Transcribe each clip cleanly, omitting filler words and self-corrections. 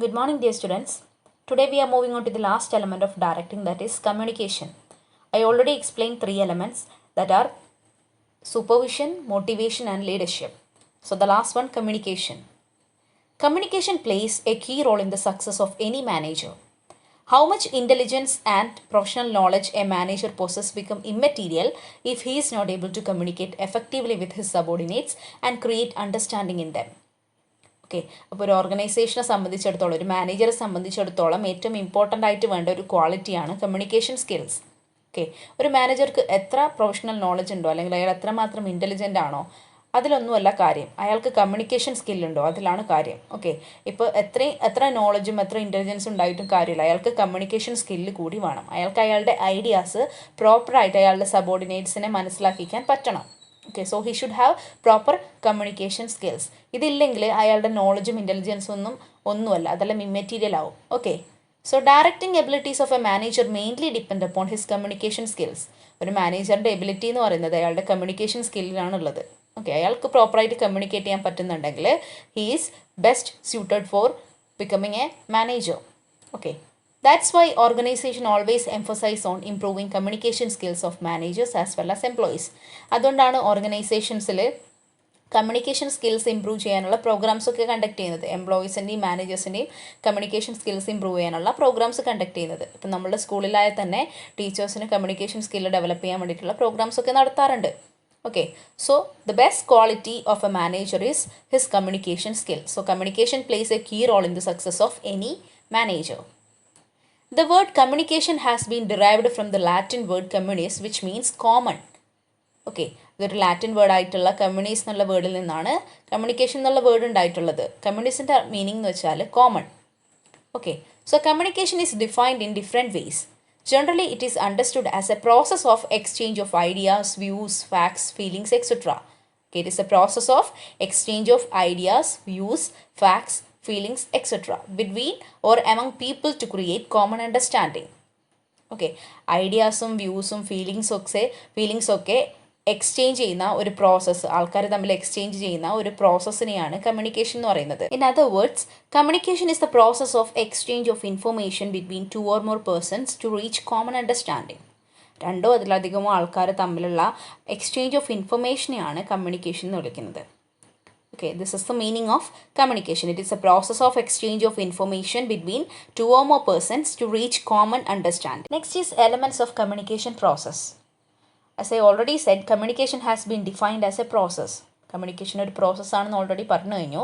Good morning, dear students. Today we are moving on to the last element of directing, that is communication. I already explained three elements, that are supervision, motivation, and leadership. So the last one, communication. Communication plays a key role in the success of any manager. How much intelligence and professional knowledge a manager possesses become immaterial if he is not able to communicate effectively with his subordinates and create understanding in them. Okay, അപ്പോൾ ഒരു ഓർഗനൈസേഷനെ സംബന്ധിച്ചിടത്തോളം, ഒരു മാനേജറെ സംബന്ധിച്ചിടത്തോളം ഏറ്റവും important ആയിട്ട് വേണ്ട ഒരു ക്വാളിറ്റിയാണ് കമ്മ്യൂണിക്കേഷൻ സ്കിൽസ്. ഓക്കെ, ഒരു മാനേജർക്ക് എത്ര പ്രൊഫഷണൽ നോളജ് ഉണ്ടോ, അല്ലെങ്കിൽ അയാൾ എത്രമാത്രം ഇൻ്റലിജൻ്റ് ആണോ, അതിലൊന്നുമല്ല കാര്യം. അയാൾക്ക് കമ്മ്യൂണിക്കേഷൻ സ്കില്ലുണ്ടോ, അതിലാണ് കാര്യം. ഓക്കെ, ഇപ്പോൾ എത്ര നോളജും എത്ര ഇൻ്റലിജൻസും ഉണ്ടായിട്ടും കാര്യമില്ല, അയാൾക്ക് കമ്മ്യൂണിക്കേഷൻ സ്കില്ല് കൂടി വേണം. അയാൾക്ക് അയാളുടെ ഐഡിയാസ് പ്രോപ്പറായിട്ട് അയാളുടെ സബോർഡിനേറ്റ്സിനെ മനസ്സിലാക്കിക്കാൻ പറ്റണം. Okay, so he should have proper communication skills. ഇതില്ലെങ്കിൽ അയാളുടെ നോളജും ഇൻ്റലിജൻസും ഒന്നുമല്ല, അതെല്ലാം ഇമ്മെറ്റീരിയൽ ആവും. Okay, so directing abilities of a manager mainly depend upon his communication skills. ഒരു മാനേജറിൻ്റെ എബിലിറ്റി എന്ന് പറയുന്നത് അയാളുടെ കമ്മ്യൂണിക്കേഷൻ സ്കില്ലിലാണുള്ളത്. ഓക്കെ, അയാൾക്ക് പ്രോപ്പറായിട്ട് കമ്മ്യൂണിക്കേറ്റ് ചെയ്യാൻ പറ്റുന്നുണ്ടെങ്കിൽ he is best suited four becoming A manager. Okay, that's why organization always emphasize on improving communication skills of managers as well as employees. അതുകൊണ്ടാണ് ഓർഗനൈസേഷൻസിൽ കമ്മ്യൂണിക്കേഷൻ സ്കിൽസ് ഇമ്പ്രൂവ് ചെയ്യാനുള്ള programmes ഒക്കെ conduct ചെയ്യുന്നത്. എംപ്ലോയീസിൻ്റെയും മാനേജേഴ്സിൻ്റെയും communication skills improve ചെയ്യാനുള്ള programmes conduct ചെയ്യുന്നത്. ഇപ്പം നമ്മുടെ സ്കൂളിലായ തന്നെ ടീച്ചേഴ്സിന് കമ്മ്യൂണിക്കേഷൻ സ്കില്ല് ഡെവലപ്പ് ചെയ്യാൻ വേണ്ടിയിട്ടുള്ള പ്രോഗ്രാംസ് ഒക്കെ നടത്താറുണ്ട്. Okay, so the best quality of a manager is his communication skill. So communication plays a key role in the success of any manager. The word communication has been derived from the Latin word communis, which means common. Okay, ഇതൊരു Latin word ആയിട്ടുള്ള കമ്മ്യൂണീസ് എന്നുള്ള വേർഡിൽ നിന്നാണ് communication എന്നുള്ള word ഉണ്ടായിട്ടുള്ളത്. കമ്മ്യൂണിസിൻ്റെ meaning എന്ന് വെച്ചാൽ common. Okay, so communication is defined in different ways. Generally, it is understood as a process of exchange of ideas, views, facts, feelings, etc. Okay, it is a process of exchange of ideas, views, facts, feelings, etc. between or among people to create common understanding. Okay, ഐഡിയാസും വ്യൂസും ഫീലിങ്സും ഒക്കെ exchange ചെയ്യുന്ന ഒരു process, ആൾക്കാർ തമ്മിൽ exchange ചെയ്യുന്ന ഒരു പ്രോസസ്സിനെയാണ് communication എന്ന് പറയുന്നത്. In other words, communication is the process of exchange of information between 2 or more persons to reach common understanding. രണ്ടോ അതിലധികമോ ആൾക്കാർ തമ്മിലുള്ള എക്സ്ചേഞ്ച് ഓഫ് ഇൻഫർമേഷനെയാണ് കമ്മ്യൂണിക്കേഷൻ എന്ന് വിളിക്കുന്നത്. Okay, this is the meaning of communication. It is a process of exchange of information between 2 or more persons to reach common understanding. Next is elements of communication process. As I already said, communication has been defined as a process. Communication ഒരു process ആണെന്ന് already പറഞ്ഞു കഴിഞ്ഞു.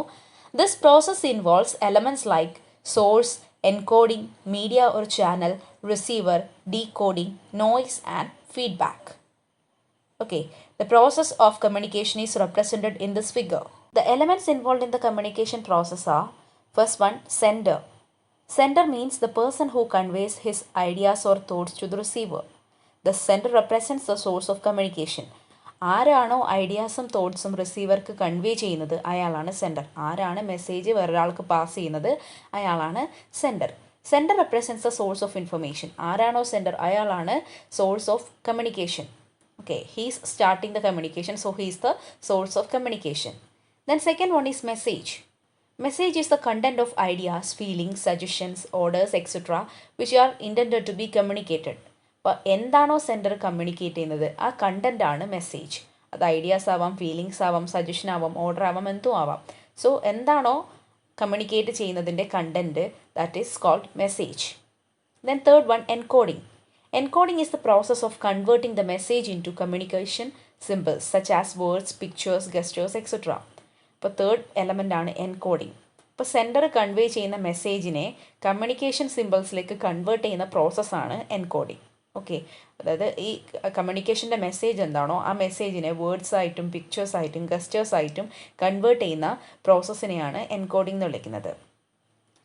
This process involves elements like source, encoding, media or channel, receiver, decoding, noise and feedback. Okay, the process of communication is represented in this figure. The elements involved in the communication process are, first one, sender. Sender means the person who conveys his ideas or thoughts to the receiver. The sender represents the source of communication. ആരാണോ ഐഡിയാസും തോട്ട്സും റിസീവർക്ക് convey ചെയ്യുന്നത് അയാളാണ് sender. ആരാണ് message വേറൊരാൾക്ക് pass ചെയ്യുന്നത് അയാളാണ് sender. Sender represents the source of information. ആരാണോ sender അയാളാണ് source of communication. Okay, he's starting the communication, so he's the source of communication. Then second one is message. Message is the content of ideas, feelings, suggestions, orders, etc. which are intended to be communicated. അപ്പോൾ എന്താണോ sender communicate ചെയ്യുന്നത് ആ content ആണ് message. അത് ideas ആവാം, feelings ആവാം, suggestion ആവാം, order ആവാം, എന്തും ആവാം. സോ എന്താണോ കമ്മ്യൂണിക്കേറ്റ് ചെയ്യുന്നതിൻ്റെ content, that is called message. Then third one, encoding. Encoding is the process of converting the message into communication symbols such as words, pictures, gestures, etc. ഇപ്പോൾ third element ആണ് encoding. ഇപ്പോൾ sender convey ചെയ്യുന്ന മെസ്സേജിനെ communication സിമ്പിൾസിലേക്ക് convert ചെയ്യുന്ന പ്രോസസ്സാണ് encoding. Okay, അതായത് ഈ കമ്മ്യൂണിക്കേഷൻ്റെ message എന്താണോ ആ മെസ്സേജിനെ വേർഡ്സായിട്ടും പിക്ചേഴ്സായിട്ടും ഗസ്റ്റേഴ്സായിട്ടും കൺവേർട്ട് ചെയ്യുന്ന പ്രോസസ്സിനെയാണ് എൻകോഡിംഗ് എന്ന് വിളിക്കുന്നത്.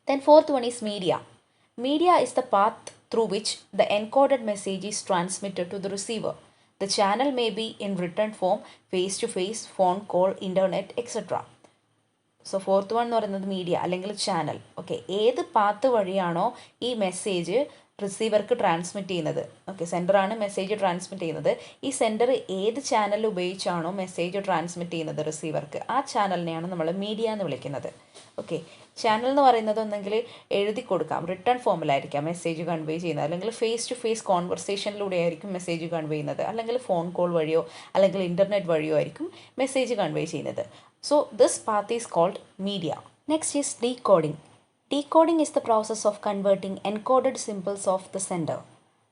Then fourth one is media. Media is the path through which the encoded message is transmitted to the receiver. The channel may be in written form, face-to-face, phone call, internet, etc. So fourth one എന്ന് പറയുന്നത് media അല്ലെങ്കിൽ channel. Okay, ഏത് path വഴിയാണോ ഈ message റിസീവർക്ക് transmit ചെയ്യുന്നത്, okay, സെൻഡറാണ് message transmit ചെയ്യുന്നത്, ഈ sender ഏത് channel ഉപയോഗിച്ചാണോ message transmit ചെയ്യുന്നത് റിസീവർക്ക്, ആ ചാനലിനെയാണ് നമ്മൾ മീഡിയ എന്ന് വിളിക്കുന്നത്. ഓക്കെ, ചാനൽ എന്ന് പറയുന്നത് ഒന്നെങ്കിൽ എഴുതി കൊടുക്കാം, റിട്ടേൺ ഫോമിലായിരിക്കാം മെസ്സേജ് കൺവേ ചെയ്യുന്നത്, അല്ലെങ്കിൽ ഫേസ് ടു ഫേസ് കോൺവെർസേഷനിലൂടെ ആയിരിക്കും മെസ്സേജ് കൺവേ ചെയ്യുന്നത്, അല്ലെങ്കിൽ ഫോൺ കോൾ വഴിയോ അല്ലെങ്കിൽ ഇൻ്റർനെറ്റ് വഴിയോ ആയിരിക്കും മെസ്സേജ് കൺവേ ചെയ്യുന്നത്. So this path is called media. Next is decoding. Decoding is the process of converting encoded symbols of the sender.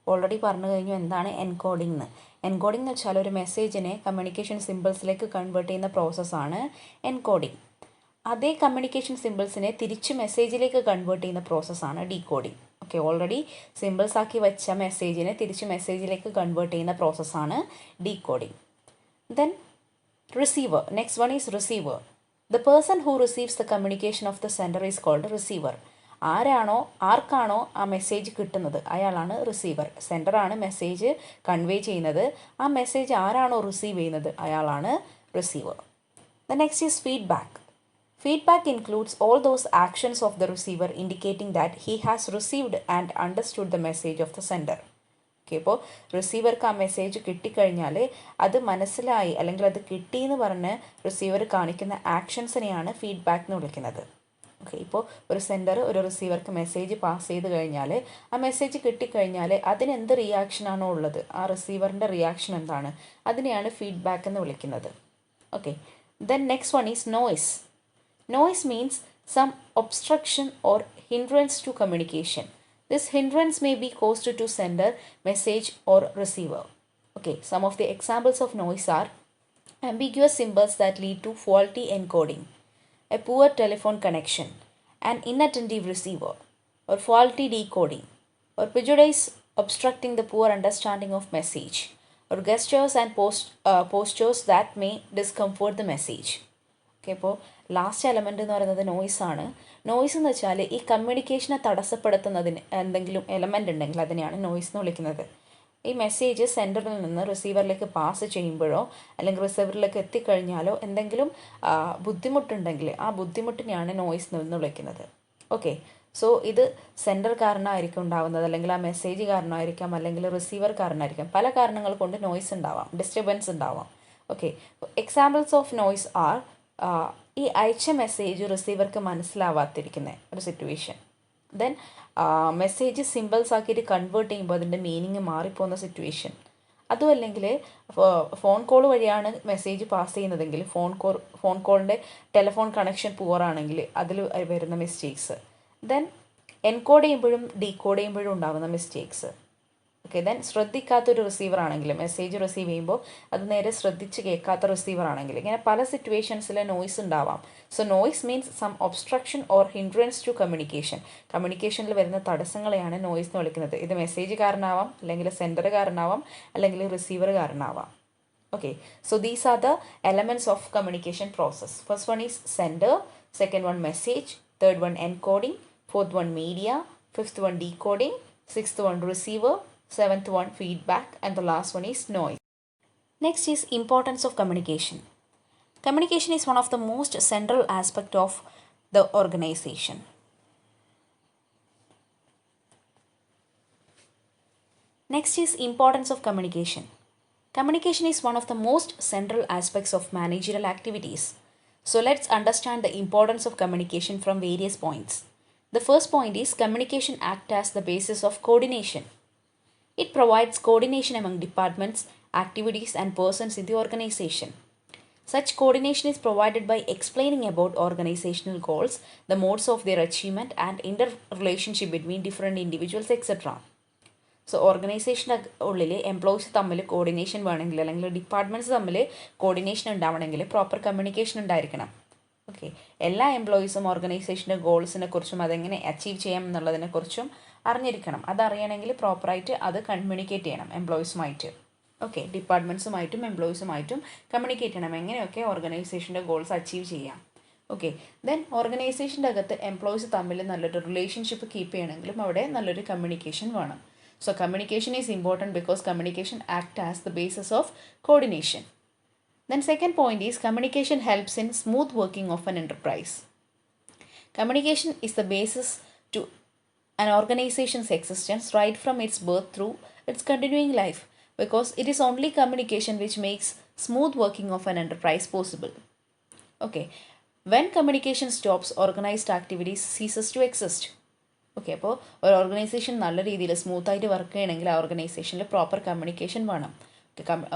Already പറഞ്ഞു കഴിഞ്ഞു എന്താണ് എൻകോഡിംഗ് എന്ന്. എൻകോഡിംഗ് എന്ന് വെച്ചാൽ ഒരു മെസ്സേജിനെ കമ്മ്യൂണിക്കേഷൻ സിമ്പിൾസിലേക്ക് കൺവേർട്ട് ചെയ്യുന്ന പ്രോസസ്സാണ് എൻകോഡിംഗ്. അതേ കമ്മ്യൂണിക്കേഷൻ സിമ്പിൾസിനെ തിരിച്ച് മെസ്സേജിലേക്ക് കൺവേർട്ട് ചെയ്യുന്ന പ്രോസസ്സാണ് ഡീകോഡിംഗ്. ഓക്കെ, ഓൾറെഡി സിമ്പിൾസ് ആക്കി വെച്ച മെസ്സേജിനെ തിരിച്ച് മെസ്സേജിലേക്ക് കൺവേർട്ട് ചെയ്യുന്ന പ്രോസസ്സാണ് decoding. Then receiver. Next one is receiver. The person who receives the communication of the sender is called receiver. ആർക്കാണോ ആ മെസ്സേജ് കിട്ടുന്നത് അയാളാണ് റിസീവർ. സെൻഡറാണ് മെസ്സേജ് കൺവേ ചെയ്യുന്നത്, ആ മെസ്സേജ് ആരാണോ റിസീവ് ചെയ്യുന്നത് അയാളാണ് receiver. The next is feedback. Feedback includes all those actions of the receiver indicating that he has received and understood the message of the sender. Okay, ഇപ്പോൾ റിസീവർക്ക് ആ message കിട്ടിക്കഴിഞ്ഞാൽ അത് മനസ്സിലായി അല്ലെങ്കിൽ അത് കിട്ടിയെന്ന് പറഞ്ഞ് റിസീവർ കാണിക്കുന്ന ആക്ഷൻസിനെയാണ് ഫീഡ്ബാക്ക് എന്ന് വിളിക്കുന്നത്. ഓക്കെ, ഇപ്പോൾ ഒരു സെൻഡർ ഒരു റിസീവർക്ക് മെസ്സേജ് പാസ് ചെയ്ത് കഴിഞ്ഞാൽ ആ മെസ്സേജ് കിട്ടിക്കഴിഞ്ഞാൽ അതിനെന്ത് റിയാക്ഷനാണോ ഉള്ളത്, ആ റിസീവറിൻ്റെ റിയാക്ഷൻ എന്താണ്, അതിനെയാണ് ഫീഡ്ബാക്ക് എന്ന് വിളിക്കുന്നത്. Okay, then next one is noise. Noise means some obstruction or hindrance to communication. This hindrance may be caused to sender, message or receiver. Okay, some of the examples of noise are ambiguous symbols that lead to faulty encoding, a poor telephone connection, an inattentive receiver, or faulty decoding, or prejudice obstructing the poor understanding of message, or gestures and postures that may discomfort the message. Okay, ഇപ്പോൾ last element എന്ന് പറയുന്നത് നോയ്സാണ്. Noise എന്ന് വെച്ചാൽ ഈ കമ്മ്യൂണിക്കേഷനെ തടസ്സപ്പെടുത്തുന്നതിന് എന്തെങ്കിലും element ഉണ്ടെങ്കിൽ അതിനെയാണ് noise എന്ന് വിളിക്കുന്നത്. ഈ മെസ്സേജ് സെൻഡറിൽ നിന്ന് റിസീവറിലേക്ക് പാസ് ചെയ്യുമ്പോഴോ അല്ലെങ്കിൽ റിസീവറിലേക്ക് എത്തിക്കഴിഞ്ഞാലോ എന്തെങ്കിലും ബുദ്ധിമുട്ടുണ്ടെങ്കിൽ ആ ബുദ്ധിമുട്ടിനെയാണ് നോയ്സ് എന്ന് വിളിക്കുന്നത്. ഓക്കെ, സോ ഇത് സെൻഡർ കാരണമായിരിക്കും ഉണ്ടാവുന്നത്, അല്ലെങ്കിൽ ആ മെസ്സേജ് കാരണമായിരിക്കാം, അല്ലെങ്കിൽ റിസീവർ കാരണമായിരിക്കാം. പല കാരണങ്ങൾ കൊണ്ട് നോയ്സ് ഉണ്ടാവാം, ഡിസ്റ്റർബൻസ് ഉണ്ടാവാം. Okay, examples of noise are ഈ അയച്ച മെസ്സേജ് റിസീവർക്ക് മനസ്സിലാവാത്തിരിക്കുന്ന ഒരു സിറ്റുവേഷൻ. ദെൻ മെസ്സേജ് സിമ്പിൾസ് ആക്കിയിട്ട് കൺവേർട്ട് ചെയ്യുമ്പോൾ അതിൻ്റെ മീനിങ് മാറിപ്പോകുന്ന സിറ്റുവേഷൻ. അതും അല്ലെങ്കിൽ ഫോൺ കോൾ വഴിയാണ് മെസ്സേജ് പാസ് ചെയ്യുന്നതെങ്കിൽ ഫോൺ കോളിൻ്റെ ടെലിഫോൺ കണക്ഷൻ പുവറാണെങ്കിൽ അതിൽ വരുന്ന മിസ്റ്റേക്സ്. ദെൻ എൻകോഡ് ചെയ്യുമ്പോഴും ഡീകോഡ് ചെയ്യുമ്പോഴും ഉണ്ടാകുന്ന മിസ്റ്റേക്സ്. ഓക്കെ, ദെൻ ശ്രദ്ധിക്കാത്തൊരു റിസീവർ ആണെങ്കിൽ മെസ്സേജ് റിസീവ് ചെയ്യുമ്പോൾ അത് നേരെ ശ്രദ്ധിച്ച് കേൾക്കാത്ത റിസീവർ ആണെങ്കിൽ ഇങ്ങനെ പല സിറ്റുവേഷൻസിൽ നോയ്സ് ഉണ്ടാവാം. So noise means some obstruction or hindrance to communication. കമ്മ്യൂണിക്കേഷനിൽ വരുന്ന തടസ്സങ്ങളെയാണ് നോയ്സ് എന്ന് വിളിക്കുന്നത്. ഇത് മെസ്സേജ് കാരണമാവാം, അല്ലെങ്കിൽ സെൻഡർ കാരണമാവാം, അല്ലെങ്കിൽ റിസീവർ കാരണമാവാം. Okay, so these are the elements of communication process. First one is sender, second one message, third one encoding, fourth one media, fifth one decoding, sixth one receiver, seventh one feedback, and the last one is noise. Next is importance of communication. Communication is one of the most central aspect of the organization. Next is importance of communication. Communication is one of the most central aspects of managerial activities. So let's understand the importance of communication from various points. The first point is communication acts as the basis of coordination. It provides coordination among departments, activities, and persons in the organization. Such coordination is provided by explaining about organizational goals, the modes of their achievement, and interrelationship between different individuals, etc. So ഓർഗനൈസേഷൻ്റെ ഉള്ളിൽ employees തമ്മിൽ coordination വേണമെങ്കിൽ, അല്ലെങ്കിൽ departments തമ്മിൽ coordination ഉണ്ടാവണമെങ്കിൽ proper communication ഉണ്ടായിരിക്കണം. Okay, എല്ലാ എംപ്ലോയീസും ഓർഗനൈസേഷൻ്റെ ഗോൾസിനെ കുറിച്ചും അതെങ്ങനെ അച്ചീവ് ചെയ്യാം എന്നുള്ളതിനെക്കുറിച്ചും അറിഞ്ഞിരിക്കണം. അതറിയണമെങ്കിൽ പ്രോപ്പറായിട്ട് അത് കമ്മ്യൂണിക്കേറ്റ് ചെയ്യണം എംപ്ലോയീസുമായിട്ട്. ഓക്കെ, ഡിപ്പാർട്ട്മെൻറ്റ്സുമായിട്ടും എംപ്ലോയീസുമായിട്ടും കമ്മ്യൂണിക്കേറ്റ് ചെയ്യണം എങ്ങനെയൊക്കെ ഓർഗനൈസേഷൻ്റെ ഗോൾസ് അച്ചീവ് ചെയ്യാം. ഓക്കെ, ദെൻ ഓർഗനൈസേഷൻ്റെ അകത്ത് എംപ്ലോയീസ് തമ്മിൽ നല്ലൊരു റിലേഷൻഷിപ്പ് കീപ്പ് ചെയ്യണമെങ്കിലും അവിടെ നല്ലൊരു കമ്മ്യൂണിക്കേഷൻ വേണം. So communication is important because communication acts as the basis of coordination. Then second point is communication helps in smooth working of an enterprise. Communication is the basis to an organization's existence right from its birth through its continuing life, because it is only communication which makes smooth working of an enterprise possible. Okay, when communication stops, organized activities ceases to exist. Okay, അപ്പോൾ ഒരു organisation നല്ല രീതിയിൽ സ്മൂത്തായിട്ട് work ചെയ്യണമെങ്കിൽ ആ ഓർഗനൈസേഷനിൽ proper communication വേണം.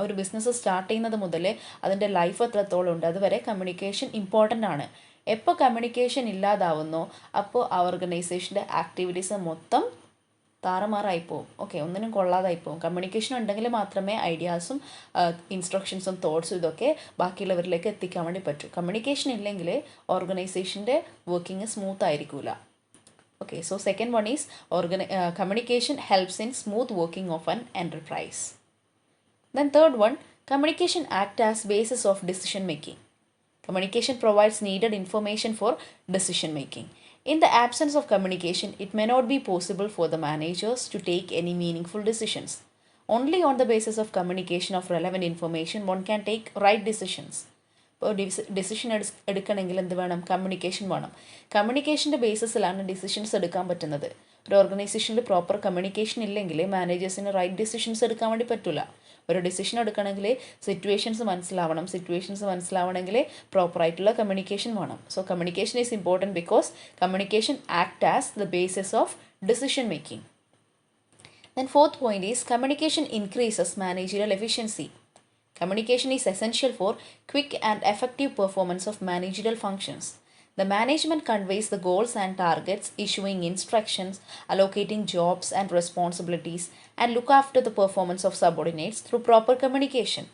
ഒരു ബിസിനസ് സ്റ്റാർട്ട് ചെയ്യുന്നത് മുതൽ അതിൻ്റെ ലൈഫ് എത്രത്തോളം ഉണ്ട് അതുവരെ കമ്മ്യൂണിക്കേഷൻ ഇമ്പോർട്ടൻ്റ് ആണ്. എപ്പോൾ കമ്മ്യൂണിക്കേഷൻ ഇല്ലാതാവുന്നോ അപ്പോൾ ആ ഓർഗനൈസേഷൻ്റെ ആക്ടിവിറ്റീസ് മൊത്തം താറുമാറായിപ്പോവും. ഓക്കെ, ഒന്നിനും കൊള്ളാതായിപ്പോവും. കമ്മ്യൂണിക്കേഷൻ ഉണ്ടെങ്കിൽ മാത്രമേ ഐഡിയാസും ഇൻസ്ട്രക്ഷൻസും തോട്ട്സും ഇതൊക്കെ ബാക്കിയുള്ളവരിലേക്ക് എത്തിക്കാൻ വേണ്ടി പറ്റൂ. കമ്മ്യൂണിക്കേഷൻ ഇല്ലെങ്കിൽ ഓർഗനൈസേഷൻ്റെ വർക്കിംഗ് സ്മൂത്ത് ആയിരിക്കില്ല. Okay, so second one is communication helps in smooth working of an enterprise. Then third one, communication act as basis of decision making. Communication provides needed information for decision making. In the absence of communication, it may not be possible for the managers to take any meaningful decisions. Only on the basis of communication of relevant information one can take right decisions. ഇപ്പോൾ decision എടുക്കണമെങ്കിൽ എന്ത് വേണം? Communication വേണം. കമ്മ്യൂണിക്കേഷൻ്റെ ബേസിസിലാണ് decisions എടുക്കാൻ പറ്റുന്നത്. ഒരു ഓർഗനൈസേഷനിൽ proper communication ഇല്ലെങ്കിൽ മാനേജേഴ്സിന് റൈറ്റ് ഡിസിഷൻസ് എടുക്കാൻ വേണ്ടി പറ്റില്ല. ഒരു ഡിസിഷൻ എടുക്കണമെങ്കിൽ സിറ്റുവേഷൻസ് മനസ്സിലാവണമെങ്കിൽ പ്രോപ്പറായിട്ടുള്ള കമ്മ്യൂണിക്കേഷൻ വേണം. So communication is important because communication act as the basis of decision making. Then fourth point is communication increases managerial efficiency. Communication is essential for quick and effective performance of managerial functions. The management conveys the goals and targets, issuing instructions, allocating jobs and responsibilities, and look after the performance of subordinates through proper communication.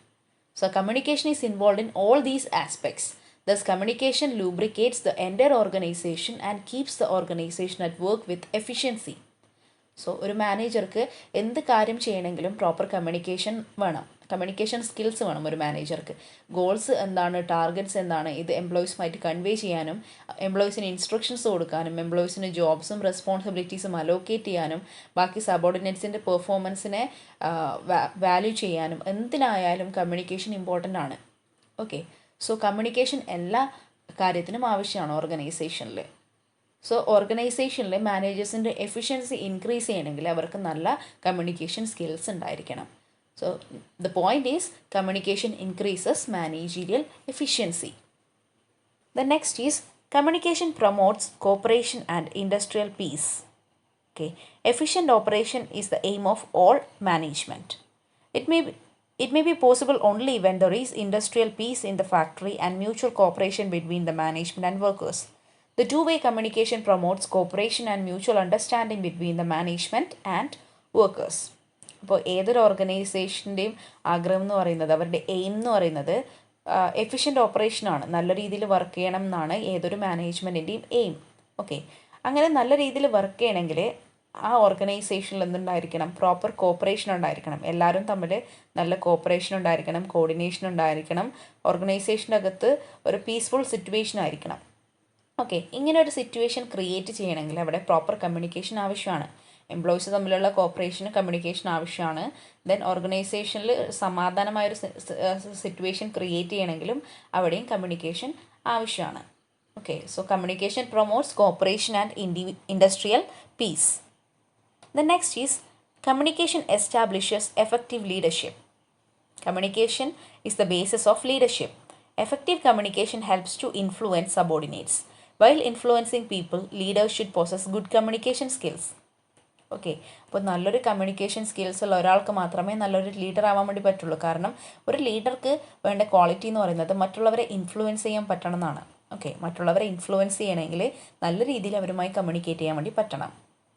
So communication is involved in all these aspects. Thus, communication lubricates the entire organization and keeps the organization at work with efficiency. So ഒരു മാനേജർക്ക് എന്ത് കാര്യം ചെയ്യണമെങ്കിലും proper communication വേണം. Communication skills വേണം ഒരു മാനേജർക്ക്. Goals എന്താണ്, ടാർഗറ്റ്സ് എന്താണ്, ഇത് എംപ്ലോയീസുമായിട്ട് കൺവേ ചെയ്യാനും എംപ്ലോയീസിന് ഇൻസ്ട്രക്ഷൻസ് കൊടുക്കാനും എംപ്ലോയീസിന് ജോബ്സും റെസ്പോൺസിബിലിറ്റീസും അലോക്കേറ്റ് ചെയ്യാനും ബാക്കി സബോർഡിനേറ്റ്സിൻ്റെ പെർഫോമൻസിനെ വാല്യൂ ചെയ്യാനും എന്തിനായാലും കമ്മ്യൂണിക്കേഷൻ ഇമ്പോർട്ടൻ്റ് ആണ്. ഓക്കെ, സോ കമ്മ്യൂണിക്കേഷൻ എല്ലാ കാര്യത്തിനും ആവശ്യമാണ് ഓർഗനൈസേഷനിൽ. സോ ഓർഗനൈസേഷനിൽ മാനേജേഴ്സിൻ്റെ എഫിഷ്യൻസി ഇൻക്രീസ് ചെയ്യണമെങ്കിൽ അവർക്ക് നല്ല കമ്മ്യൂണിക്കേഷൻ സ്കിൽസ് ഉണ്ടായിരിക്കണം. So the point is communication increases managerial efficiency. The next is communication promotes cooperation and industrial peace. Okay, efficient operation is the aim of all management. It may be possible only when there is industrial peace in the factory and mutual cooperation between the management and workers. The two-way communication promotes cooperation and mutual understanding between the management and workers. അപ്പോൾ ഏതൊരു ഓർഗനൈസേഷൻ്റെയും ആഗ്രഹം എന്ന് പറയുന്നത്, അവരുടെ aim എന്ന് പറയുന്നത് efficient ഓപ്പറേഷനാണ്. നല്ല രീതിയിൽ വർക്ക് ചെയ്യണം എന്നാണ് ഏതൊരു മാനേജ്മെൻറ്റിൻ്റെയും എയിം. ഓക്കെ, അങ്ങനെ നല്ല രീതിയിൽ വർക്ക് ചെയ്യണമെങ്കിൽ ആ ഓർഗനൈസേഷനിൽ എന്തുണ്ടായിരിക്കണം? പ്രോപ്പർ കോപ്പറേഷൻ ഉണ്ടായിരിക്കണം. എല്ലാവരും തമ്മിൽ നല്ല കോപ്പറേഷൻ ഉണ്ടായിരിക്കണം, കോർഡിനേഷൻ ഉണ്ടായിരിക്കണം. ഓർഗനൈസേഷൻ്റെ അകത്ത് ഒരു പീസ്ഫുൾ സിറ്റുവേഷൻ ആയിരിക്കണം. ഓക്കെ, ഇങ്ങനെ ഒരു സിറ്റുവേഷൻ ക്രിയേറ്റ് ചെയ്യണമെങ്കിൽ അവിടെ പ്രോപ്പർ കമ്മ്യൂണിക്കേഷൻ ആവശ്യമാണ്. എംപ്ലോയീസ് തമ്മിലുള്ള കോപ്പറേഷന് കമ്മ്യൂണിക്കേഷൻ ആവശ്യമാണ്. ദെൻ ഓർഗനൈസേഷനിൽ സമാധാനമായൊരു സിറ്റുവേഷൻ ക്രിയേറ്റ് ചെയ്യണമെങ്കിലും അവിടെയും കമ്മ്യൂണിക്കേഷൻ ആവശ്യമാണ്. Okay, so communication promotes cooperation and industrial peace. The next is communication establishes effective leadership. Communication is the basis of leadership. Effective communication helps to influence subordinates. While influencing people, leaders should possess good communication skills. Okay, അപ്പോൾ നല്ലൊരു communication skills ഉള്ള ഒരാൾക്ക് മാത്രമേ നല്ലൊരു leader ആവാൻ വേണ്ടി പറ്റുള്ളൂ. കാരണം ഒരു ലീഡർക്ക് വേണ്ട ക്വാളിറ്റി എന്ന് പറയുന്നത് മറ്റുള്ളവരെ ഇൻഫ്ലുവൻസ് ചെയ്യാൻ പറ്റണം എന്നാണ്. ഓക്കെ, മറ്റുള്ളവരെ ഇൻഫ്ലുവൻസ് ചെയ്യണമെങ്കിൽ നല്ല രീതിയിൽ അവരുമായി കമ്മ്യൂണിക്കേറ്റ് ചെയ്യാൻ വേണ്ടി പറ്റണം.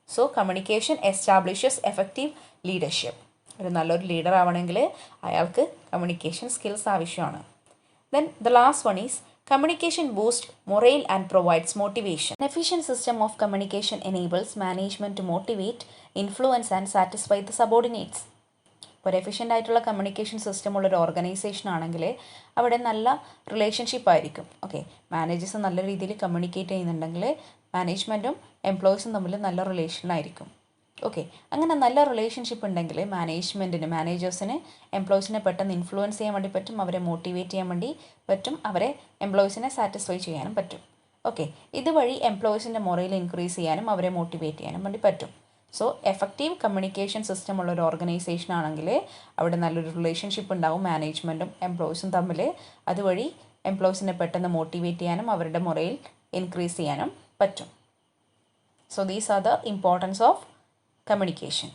So communication establishes effective leadership. ഒരു നല്ലൊരു ലീഡർ ആവണമെങ്കിൽ അയാൾക്ക് കമ്മ്യൂണിക്കേഷൻ സ്കിൽസ് ആവശ്യമാണ്. Then the last one is communication boosts morale and provides motivation. An efficient system of communication enables management to motivate, influence and satisfy the subordinates. ഒരു efficient ആയിട്ടുള്ള communication system ഉള്ളൊരു organisation ആണെങ്കിൽ അവിടെ നല്ല relationship ആയിരിക്കും. Okay, managers നല്ല രീതിയിൽ communicate ചെയ്യുന്നുണ്ടെങ്കിൽ മാനേജ്മെൻറ്റും എംപ്ലോയീസും തമ്മിൽ നല്ല റിലേഷനായിരിക്കും. ഓക്കെ, അങ്ങനെ നല്ല റിലേഷൻഷിപ്പ് ഉണ്ടെങ്കിൽ മാനേജേഴ്സിന് എംപ്ലോയീസിനെ പെട്ടെന്ന് ഇൻഫ്ലുവൻസ് ചെയ്യാൻ വേണ്ടി പറ്റും, അവരെ മോട്ടിവേറ്റ് ചെയ്യാൻ വേണ്ടി പറ്റും, അവരെ എംപ്ലോയീസിനെ സാറ്റിസ്ഫൈ ചെയ്യാനും പറ്റും. ഓക്കെ, ഇതുവഴി എംപ്ലോയീസിൻ്റെ മൊറയിൽ ഇൻക്രീസ് ചെയ്യാനും അവരെ മോട്ടിവേറ്റ് ചെയ്യാനും വേണ്ടി പറ്റും. സോ എഫക്റ്റീവ് കമ്മ്യൂണിക്കേഷൻ സിസ്റ്റം ഉള്ള ഒരു ഓർഗനൈസേഷൻ ആണെങ്കിൽ അവിടെ നല്ലൊരു റിലേഷൻഷിപ്പ് ഉണ്ടാവും മാനേജ്മെൻറ്റും എംപ്ലോയീസും തമ്മിൽ. അതുവഴി എംപ്ലോയീസിനെ പെട്ടെന്ന് മോട്ടിവേറ്റ് ചെയ്യാനും അവരുടെ മൊറയിൽ ഇൻക്രീസ് ചെയ്യാനും പറ്റും. So these are the importance of communication.